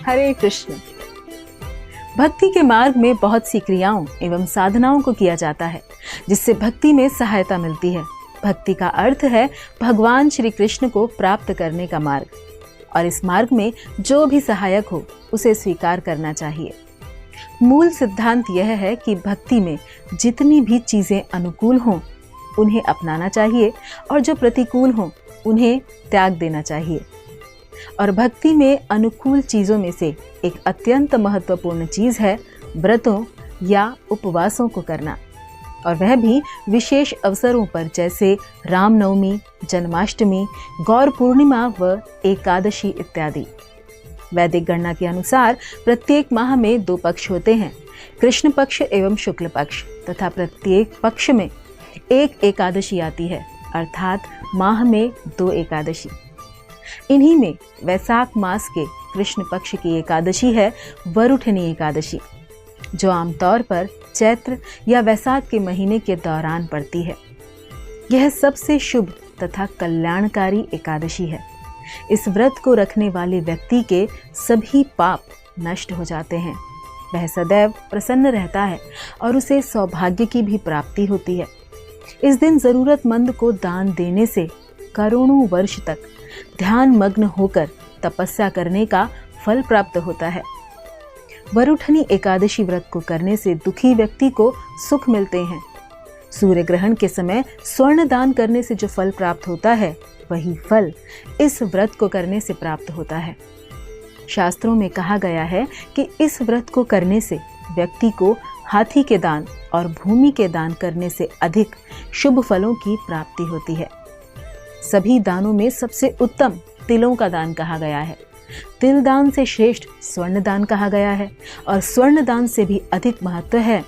हरे कृष्ण। भक्ति के मार्ग में बहुत सी क्रियाओं एवं साधनाओं को किया जाता है जिससे भक्ति में सहायता मिलती है। भक्ति का अर्थ है भगवान श्री कृष्ण को प्राप्त करने का मार्ग, और इस मार्ग में जो भी सहायक हो उसे स्वीकार करना चाहिए। मूल सिद्धांत यह है कि भक्ति में जितनी भी चीजें अनुकूल हों उन्हें अपनाना चाहिए और जो प्रतिकूल हों उन्हें त्याग देना चाहिए। और भक्ति में अनुकूल चीजों में से एक अत्यंत महत्वपूर्ण चीज है व्रतों या उपवासों को करना, और वह भी विशेष अवसरों पर जैसे रामनवमी, जन्माष्टमी, गौर पूर्णिमा व एकादशी इत्यादि। वैदिक गणना के अनुसार प्रत्येक माह में 2 पक्ष होते हैं, कृष्ण पक्ष एवं शुक्ल पक्ष, तथा प्रत्येक पक्ष में एक एकादशी आती है, अर्थात माह में 2 एकादशी। इन्हीं में वैशाख मास के कृष्ण पक्ष की एकादशी है वरुठनी एकादशी, जो आमतौर पर चैत्र या वैशाख के महीने के दौरान पड़ती है। यह सबसे शुभ तथा कल्याणकारी एकादशी है। इस व्रत को रखने वाले व्यक्ति के सभी पाप नष्ट हो जाते हैं। वह सदैव प्रसन्न रहता है और उसे सौभाग्य की भी प्राप्ति होती है। इस दिन जरूरतमंद को दान देने से करोड़ों वर्ष तक ध्यान मग्न होकर तपस्या करने का फल प्राप्त होता है। वरुठनी एकादशी व्रत को करने से दुखी व्यक्ति को सुख मिलते हैं। सूर्य ग्रहण के समय स्वर्ण दान करने से जो फल प्राप्त होता है वही फल इस व्रत को करने से प्राप्त होता है। शास्त्रों में कहा गया है कि इस व्रत को करने से व्यक्ति को हाथी के दान और भूमि के दान करने से अधिक शुभ फलों की प्राप्ति होती है। सभी दानों में सबसे उत्तम तिलों का दान कहा गया है। तिल दान से श्रेष्ठ स्वर्ण दान कहा गया है, और स्वर्ण दान से भी अधिक महत्व है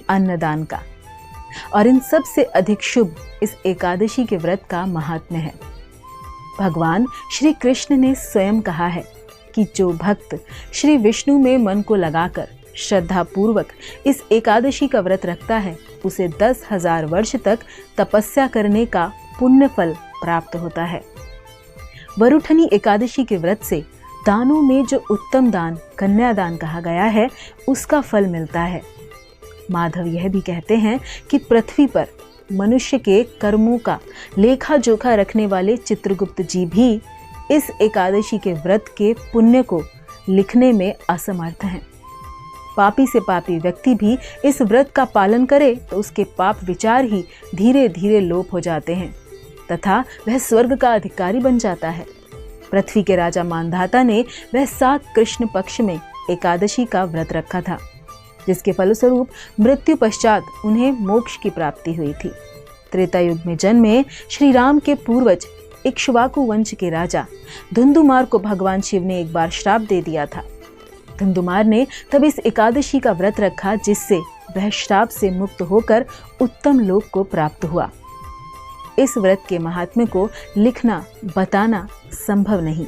अन्न दान का। और इन सब से अधिक शुभ इस एकादशी के व्रत का महात्म्य है। भगवान श्री कृष्ण ने स्वयं कहा है कि जो भक्त श्री विष्णु में मन को लगाकर श्रद्धा पूर्वक इस एकादशी का व्रत रखता है उसे 10,000 वर्ष तक तपस्या करने का पुण्य फल प्राप्त होता है। वरुठनी एकादशी के व्रत से दानों में जो उत्तम दान कन्यादान कहा गया है उसका फल मिलता है। माधव यह भी कहते हैं कि पृथ्वी पर मनुष्य के कर्मों का लेखा जोखा रखने वाले चित्रगुप्त जी भी इस एकादशी के व्रत के पुण्य को लिखने में असमर्थ हैं। पापी से पापी व्यक्ति भी इस व्रत का पालन करे तो उसके पाप विचार ही धीरे धीरे लोप हो जाते हैं तथा वह स्वर्ग का अधिकारी बन जाता है। पृथ्वी के राजा मानधाता ने वह 7 कृष्ण पक्ष में एकादशी का व्रत रखा था, जिसके फलस्वरूप मृत्यु पश्चात उन्हें मोक्ष की प्राप्ति हुई थी। त्रेता युग में जन्मे श्री राम के पूर्वज इक्ष्वाकु वंश के राजा धुंधुमार को भगवान शिव ने एक बार श्राप दे दिया था। धुंधुमार ने तब इस एकादशी का व्रत रखा, जिससे वह श्राप से मुक्त होकर उत्तम लोक को प्राप्त हुआ। इस व्रत के महात्म्य को लिखना बताना संभव नहीं।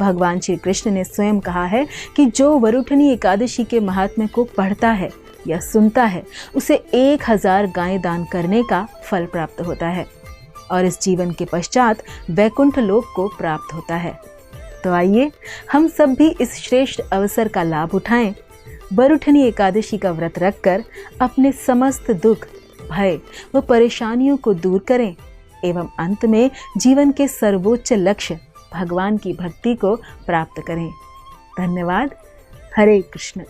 भगवान श्री कृष्ण ने स्वयं कहा है कि जो वरुठनी एकादशी के महात्म्य को पढ़ता है या सुनता है उसे 1000 गायें दान करने का फल प्राप्त होता है और इस जीवन के पश्चात वैकुंठ लोक को प्राप्त होता है। तो आइए हम सब भी इस श्रेष्ठ अवसर का लाभ उठाएं, वरुठनी एकादशी का व्रत रखकर अपने समस्त दुख, भय व परेशानियों को दूर करें एवं अंत में जीवन के सर्वोच्च लक्ष्य भगवान की भक्ति को प्राप्त करें। धन्यवाद। हरे कृष्ण।